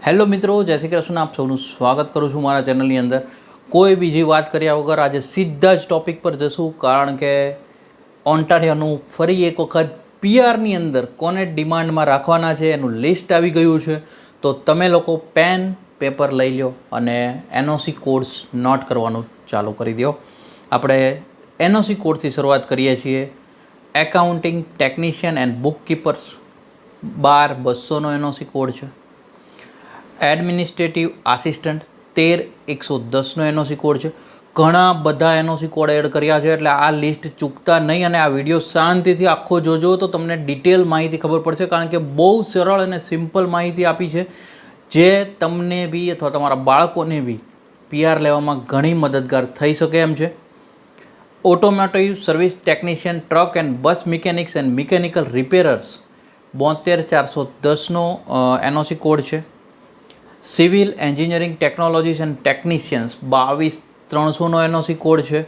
Hello મિત્રો, જય શ્રી કૃષ્ણ. આપ સૌનું સ્વાગત કરું છું મારા ચેનલની અંદર. કોઈ બીજી વાત કર્યા વગર આજે સીધા જ ટૉપિક પર જશું, કારણ કે ઓન્ટારિયોનું ફરી એક વખત પીઆરની અંદર કોને ડિમાન્ડમાં રાખવાના છે એનું લિસ્ટ આવી ગયું છે. તો તમે લોકો પેન પેપર લઈ લો અને એનઓસી કોડ્સ નોટ કરવાનું ચાલુ કરી દો. આપણે એનઓસી કોડથી શરૂઆત કરીએ છીએ. Accounting technician and book keepers 12,200નો એનઓસી કોડ છે. એડમિનિસ્ટ્રેટિવ આસિસ્ટન્ટ 13,110નો એનઓસી કોડ છે. ઘણા બધા એનઓસી કોડ એડ કર્યા છે, એટલે આ લિસ્ટ ચૂકતા નહીં અને આ વિડીયો શાંતિથી આખો જોજો તો તમને ડિટેલ માહિતી ખબર પડશે, કારણ કે બહુ સરળ અને સિમ્પલ માહિતી આપી છે જે તમને બી અથવા તમારા બાળકોને બી પીઆર લેવામાં ઘણી મદદગાર થઈ શકે એમ છે. Automotive service technician, truck and bus mechanics and mechanical repairers 72,410નો એનઓસી કોડ છે. Civil engineering technologies and technicians 22,300નો એનઓસી કોડ છે.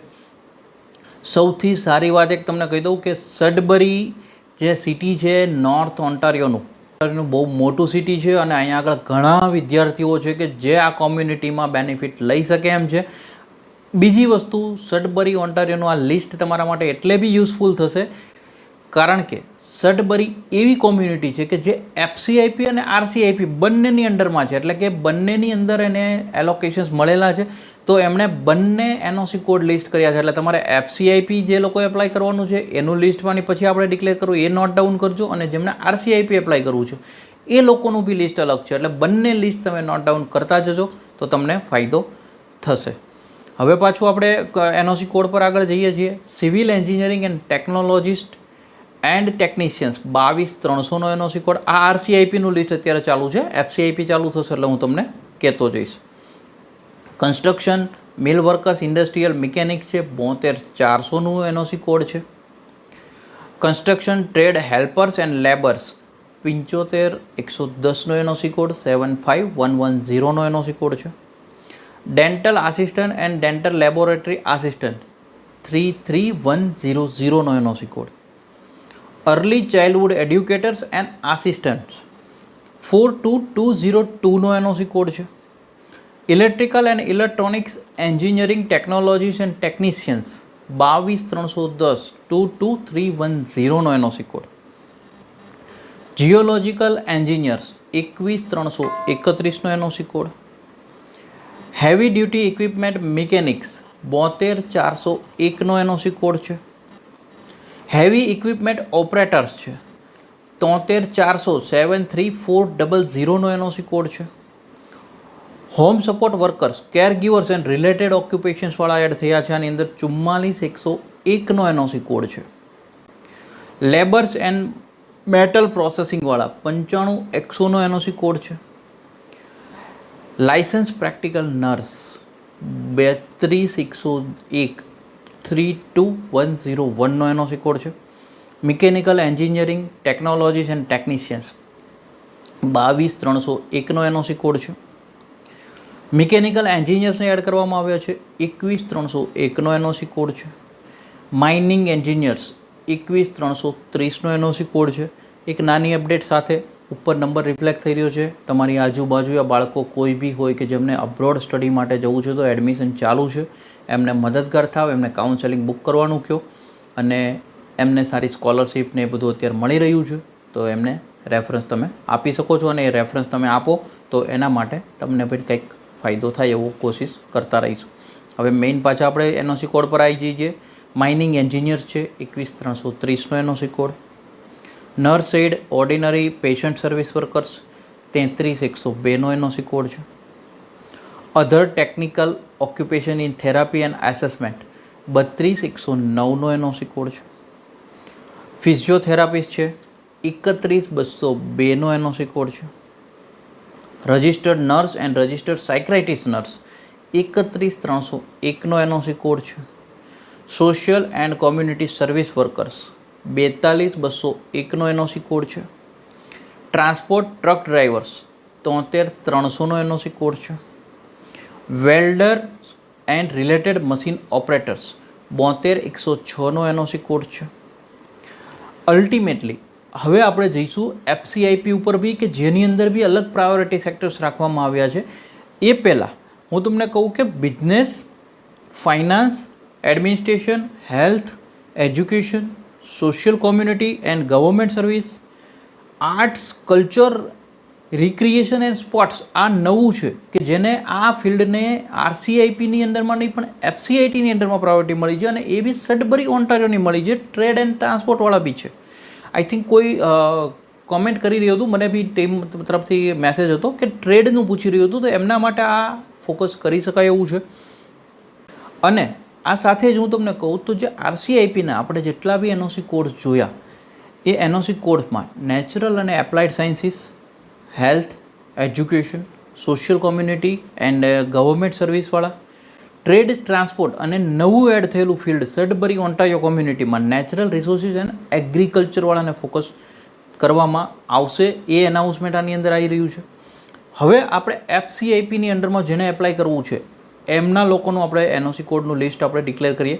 સૌથી સારી વાત એક તમને કહી દઉં કે સડબરી જે સિટી છે નોર્થ ઓન્ટારિયોનું બહુ મોટું સિટી છે અને અહીંયા આગળ ઘણા વિદ્યાર્થીઓ છે કે જે આ કોમ્યુનિટીમાં બેનિફિટ લઈ શકે એમ છે. બીજી વસ્તુ, સડબરી ઓન્ટારિયોનું આ લિસ્ટ તમારા માટે એટલે બી યુઝફુલ થશે કારણ કે સડબરી એવી કોમ્યુનિટી છે કે જે એફસીઆઈપી અને આરસીઆઈપી બંનેની અંડરમાં છે, એટલે કે બંનેની અંદર એને એલોકેશન્સ મળેલા છે. તો એમણે બંને એનઓસી કોડ લિસ્ટ કર્યા છે, એટલે તમારે એફસીઆઈપી જે લોકો એપ્લાય કરવાનું છે એનું લિસ્ટમાંની પછી આપણે ડિક્લેર કરવું એ નોટ ડાઉન કરજો, અને જેમને આરસીઆઈપી એપ્લાય કરવું છે એ લોકોનું બી લિસ્ટ અલગ છે, એટલે બંને લિસ્ટ તમે નોટ ડાઉન કરતા જજો તો તમને ફાયદો થશે. હવે પાછું આપણે એનઓસી કોડ પર આગળ જઈએ છીએ. Civil engineering and technologist and technicians 22,300નો એનઓસી કોડ. આ આરસીઆઈપીનું લિસ્ટ અત્યારે ચાલુ છે, એફસીઆઈપી ચાલુ થશે એટલે હું તમને કહેતો જઈશ. Construction mill workers industrial mechanics છે 72,400નું એનઓસી કોડ છે. Construction trade helpers and labourers 75,110નો એનઓસી કોડ 75,110નો એનઓસી કોડ છે. Dental assistant and dental laboratory assistant 33,100નો NOC code. Early childhood educators and assistants 42,202નો એનઓસી કોડ છે. Electrical and electronics engineering technologies and technicians 22,310 22,310નો NOC code. Geological engineers 21,331નો NOC code. Heavy duty equipment mechanics 72,401નો NOC code છે. Heavy equipment operators છે 73,400 NOC code છે. Home support workers, care givers and related ઓક્યુપેશન્સવાળા add થયા છે, આની અંદર 44,101નો એનઓસી કોડ છે. લેબર્સ એન્ડ મેટલ પ્રોસેસિંગવાળા 95,100નો એનઓસી કોડ છે. લાયસન્સ પ્રેક્ટિકલ નર્સ 32,101 32,101નો એનઓસી કોડ છે. Mechanical engineering technologies and technicians 22,301નો એનઓસી કોડ છે. મિકેનિકલ એન્જિનિયર્સને એડ કરવામાં આવ્યો છે 21,301નો એનઓસી કોડ છે. માઇનિંગ એન્જિનિયર્સ 21,330નો એનઓસી કોડ છે. એક નાની અપડેટ સાથે ઉપર નંબર રિફ્લેક્ટ થઈ રહ્યો છે. તમારી આજુબાજુ બાળકો કોઈ બી હોય કે જેમને અબ્રોડ સ્ટડી માટે જવું છે તો એડમિશન ચાલુ છે, એમને મદદગાર થાવ, એમને કાઉન્સેલિંગ બુક કરવાનું કહો અને એમને સારી સ્કોલરશીપ ને એ બધું અત્યારે મળી રહ્યું છે, તો એમને રેફરન્સ તમે આપી શકો છો, અને એ રેફરન્સ તમે આપો તો એના માટે તમને પણ કંઈક ફાયદો થાય એવો કોશિશ કરતા રહીશું. હવે મેઇન પાછા આપણે એનઓસી કોડ પર આવી જઈએ. માઇનિંગ એન્જિનિયર્સ છે 21,330નો NOC code. Nurse aide ordinary patient service workers 33,102નો એનઓસી કોડ છે. Other technical occupation in therapy and assessment 32,109નો એનઓસી કોડ છે. ફિઝિયોથેરાપિસ્ટ છે 31,202નો એનઓસી કોડ છે. રજિસ્ટર્ડ નર્સ એન્ડ રજિસ્ટર્ડ સાયક્રાઇટિસ્ટ નર્સ 31,301નો એનઓસી કોડ છે. Social and community service workers 42,201નો એનઓસી કોડ છે. ટ્રાન્સપોર્ટ ટ્રક ડ્રાઈવર્સ 73,300નો એનઓસી કોડ છે. Welder and related machine operators 72,106નો એનઓસી કોડ છે. અલ્ટિમેટલી હવે આપણે જઈશું FCIP ઉપર બી કે જેની અંદર બી અલગ પ્રાયોરિટી સેક્ટર્સ રાખવામાં આવ્યા છે. એ પહેલાં હું તમને કહું કે business, finance, administration, health, education, social community and government service, arts, culture, recreation and sports આ નવું છે કે જેને આ ફિલ્ડને RCIPની અંદરમાં નહીં પણ FCITની અંદરમાં પ્રાયોરિટી મળી છે અને એ બી સડબરી ઓન્ટારિયોની મળી છે. ટ્રેડ એન્ડ ટ્રાન્સપોર્ટવાળા બી છે. આઈ થિંક કોઈ કોમેન્ટ કરી રહ્યું હતું, મને બી ટીમ તરફથી મેસેજ હતો કે ટ્રેડનું પૂછી રહ્યું હતું, તો એમના માટે આ ફોકસ કરી શકાય એવું છે. અને આ સાથે જ હું તમને કહું તો જે RCIPના આપણે જેટલા બી NOC કોર્સ જોયા એ NOC કોર્સમાં નેચરલ અને applied sciences, health, education, social community and government સર્વિસવાળા, ટ્રેડ, ટ્રાન્સપોર્ટ અને નવું એડ થયેલું ફિલ્ડ સડબરી ઓન્ટારિયો કોમ્યુનિટીમાં નેચરલ રિસોર્સિસ એન્ડ એગ્રીકલ્ચરવાળાને ફોકસ કરવામાં આવશે. એ એનાઉન્સમેન્ટ આની અંદર આવી રહ્યું છે. હવે આપણે FCIPની અંડરમાં જેને એપ્લાય કરવું છે એમના લોકોનું આપણે NOC કોડનું લિસ્ટ આપણે ડિક્લેર કરીએ.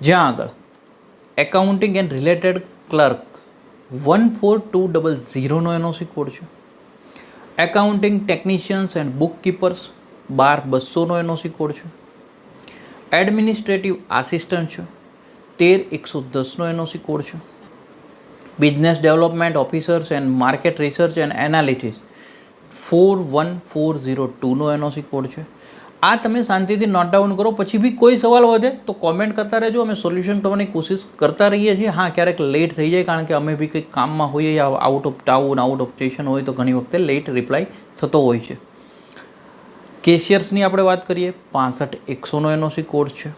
જ્યાં આગળ એકાઉન્ટિંગ એન્ડ રિલેટેડ ક્લર્ક 14200નો NOC કોડ છે. Accounting technicians and book keepers 12200નો NOC કોડ છે. એડમિનિસ્ટ્રેટિવ આસિસ્ટન્ટ છે 13110નો NOC કોડ છે. Business development officers and market research and analysis 41402નો NOC કોડ છે. આ તમે શાંતિથી નોટ ડાઉન કરો. પછી બી કોઈ સવાલ વધે તો કોમેન્ટ કરતા રહેજો, અમે સોલ્યુશન કરવાની કોશિશ કરતા રહીએ છીએ. હા, ક્યારેક લેટ થઈ જાય કારણ કે અમે બી કંઈક કામમાં હોઈએ યા out of town, out of station હોય તો ઘણી વખતે લેટ રિપ્લાય થતો હોય છે. કેશિયર્સની આપણે વાત કરીએ 65100નો NOC કોડ છે.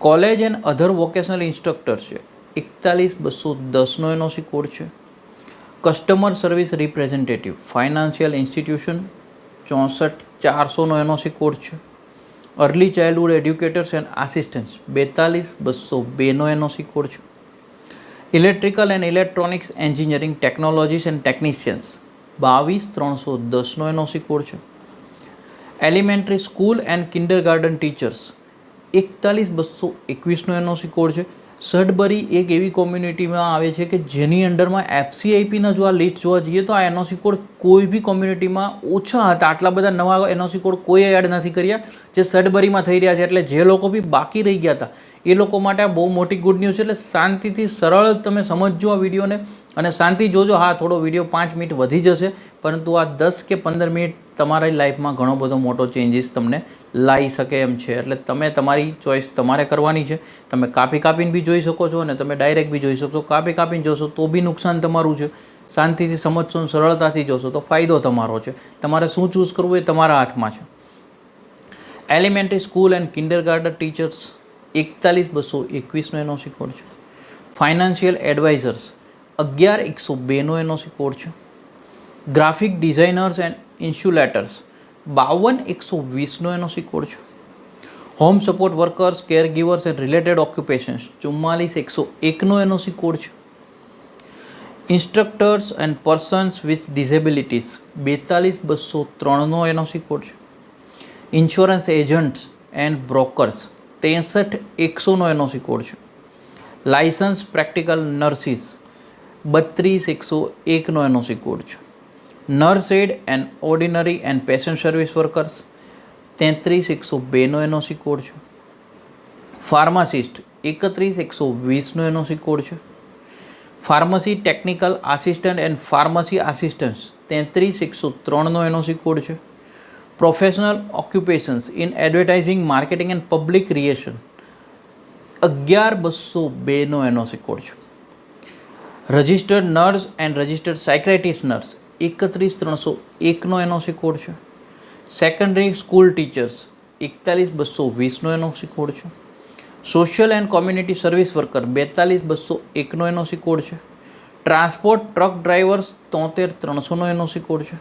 College and other vocational instructor છે 41210નો NOC કોડ છે. Customer service representative financial institution 64400નો NOC કોડ છે. Early childhood educators and assistants 42202નો NOC કોડ છે. Electrical and electronics engineering technologies and technicians 22310નો NOC કોડ છે. Elementary school and kindergarten teachers 41221નો NOC કોડ છે. Sudbury એક એવી કોમ્યુનિટીમાં આવે છે કે જેની અંડરમાં FCIPના જો આ લિસ્ટ જોવા જઈએ તો આ NOC કોડ કોઈ બી કોમ્યુનિટીમાં ઓછા હતા. આટલા બધા નવા NOC કોડ કોઈ એડ નથી કર્યા જે સડબરીમાં થઈ રહ્યા છે. એટલે જે લોકો બી બાકી રહી ગયા હતા એ લોકો માટે આ બહુ મોટી ગુડ ન્યૂઝ છે. એટલે શાંતિથી સરળ તમે સમજજો આ વિડીયોને અને શાંતિ જોજો. હા, થોડો વિડીયો 5 મિનિટ વધી જશે પરંતુ આ 10 કે 15 મિનિટ તમારી લાઈફમાં ઘણો બધો મોટો ચેન્જીસ તમને લાવી શકે એમ છે. એટલે તમે તમારી ચોઈસ તમારે કરવાની છે. તમે કાપીને બી જોઈ શકો છો અને તમે ડાયરેક્ટ બી જોઈ શકો છો. કાપીને જોશો તો બી નુકસાન તમારું છે. શાંતિથી સમજશો, સરળતાથી જોશો તો ફાયદો તમારો છે. તમારે શું ચૂઝ કરવું એ તમારા હાથમાં છે. Elementary school and kindergarten teachers 41221નો NOC કોડ છે. ફાઇનાન્શિયલ એડવાઇઝર્સ 11102નો NOC કોડ છે. ગ્રાફિક ડિઝાઇનર્સ એન્ડ ઇન્સ્યુલેટર્સ 52120નો NOC કોડ છે. Home support workers, care givers and related occupations 44101નો NOC કોડ છે. Instructors and persons with disabilities 42203નો NOC code છે. ઇન્સ્યોરન્સ એજન્ટ્સ એન્ડ બ્રોકર્સ 63100નો NOC code છે. Licence practical nurses 32101નો NOC code છે. Nurse aide and ordinary and patient service workers 33102નો NOC code છે. ફાર્માસિસ્ટ 31120નો NOC કોડ છે. Pharmacy technical assistant and pharmacy assistants 33103નો NOC કોડ છે. Professional occupations in advertising, marketing and public relation 11202નો NOC code છે. Registered nurse and registered psychiatrist nurse 31301નો NOC code છે. Secondary school teachers 41220નો NOC code છે. Social and community service worker 42201નો NOC code છે. Transport truck drivers 73300નો NOC code છે.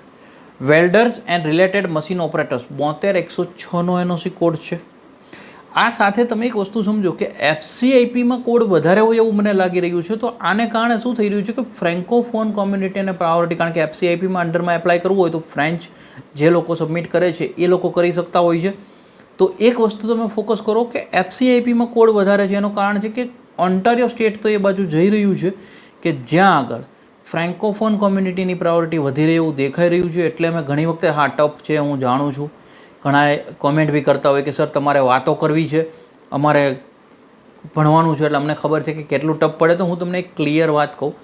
Welders and related machine operators 72106નો NOC code છે. આ સાથે તમે એક વસ્તુ સમજો કે FCIPમાં કોડ વધારે હોય એવું મને લાગી રહ્યું છે. તો આને કારણે શું થઈ રહ્યું છે કે ફ્રેન્કોફોન કોમ્યુનિટીને પ્રાયોરિટી, કારણ કે FCIPમાં અંડરમાં એપ્લાય કરવું હોય તો ફ્રેન્ચ જે લોકો સબમિટ કરે છે એ લોકો કરી શકતા હોય છે. તો એક વસ્તુ તમે ફોકસ કરો કે FCIPમાં કોડ વધારે છે. એનું કારણ છે કે ઓન્ટારિયો સ્ટેટ તો એ બાજુ જઈ રહ્યું છે કે જ્યાં આગળ ફ્રેન્કોફોન કોમ્યુનિટીની પ્રાયોરિટી વધી રહી એવું દેખાઈ રહ્યું છે, એટલે મેં ઘણી વખતે હા ટફ છે, હું જાણું છું. ઘણાએ કોમેન્ટ બી કરતા હોય કે સર તમારે વાતો કરવી છે, અમારે ભણવાનું છે, એટલે અમને ખબર છે કે કેટલું ટફ પડે. તો હું તમને એક ક્લિયર વાત કહું,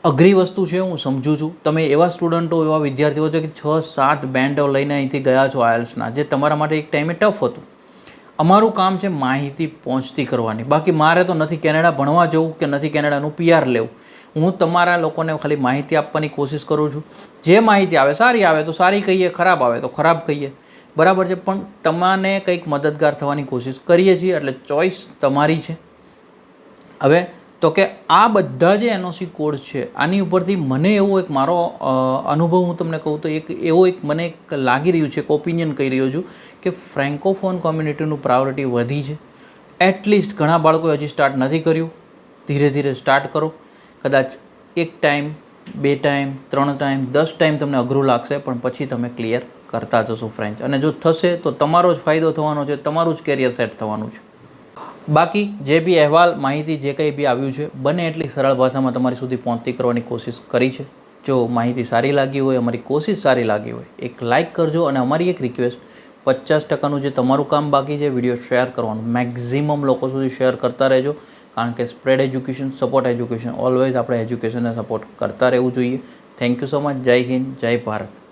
અઘરી વસ્તુ છે, હું સમજું છું. તમે એવા સ્ટુડન્ટો, એવા વિદ્યાર્થીઓ છો કે 6-7 બેન્ડો લઈને અહીંથી ગયા છો આયલ્સના, જે તમારા માટે એક ટાઈમે ટફ હતું. અમારું કામ છે માહિતી પહોંચતી કરવાની. બાકી મારે તો નથી કેનેડા ભણવા જવું કે નથી કેનેડાનું PR લેવું. હું તમારા લોકોને ખાલી માહિતી આપવાની કોશિશ કરું છું. જે માહિતી આવે, સારી આવે તો સારી કહીએ, ખરાબ આવે તો ખરાબ કહીએ, બરાબર છે. પણ તમને કંઈક મદદગાર થવાની કોશિશ કરીએ છીએ, એટલે ચોઈસ તમારી છે. હવે તો કે આ બધા જે NOC કોડ છે, આની ઉપરથી મને એવો એક મારો અનુભવ હું તમને કહું તો મને એક લાગી રહ્યું છે, એક ઓપિનિયન કહી રહ્યો છું કે ફ્રેન્કોફોન કોમ્યુનિટીનું પ્રાયોરિટી વધી છે. એટલીસ્ટ ઘણા બાળકોએ હજી સ્ટાર્ટ નથી કર્યું. ધીરે ધીરે સ્ટાર્ટ કરો. કદાચ 1 ટાઈમ, 2 ટાઈમ, 3 ટાઈમ, 10 ટાઈમ તમને અઘરું લાગશે, પણ પછી તમે ક્લિયર કરતા જશો ફ્રેન્ચ. અને જો થશે તો તમારો જ ફાયદો થવાનો છે, તમારું જ કેરિયર સેટ થવાનું છે. બાકી જે બી અહેવાલ, માહિતી જે કંઈ બી આવ્યું છે, બને એટલી સરળ ભાષામાં તમારી સુધી પહોંચતી કરવાની કોશિશ કરી છે. જો માહિતી સારી લાગી હોય, અમારી કોશિશ સારી લાગી હોય, એક લાઇક કરજો. અને અમારી એક રિક્વેસ્ટ, 50%નું જે તમારું કામ બાકી છે, વિડીયો શેર કરવાનું, મેક્ઝિમમ લોકો સુધી શેર કરતા રહેજો. કારણ કે spread education, support education, always આપણે એજ્યુકેશનને સપોર્ટ કરતા રહેવું જોઈએ. Thank you so much. જય હિન્દ, જય ભારત.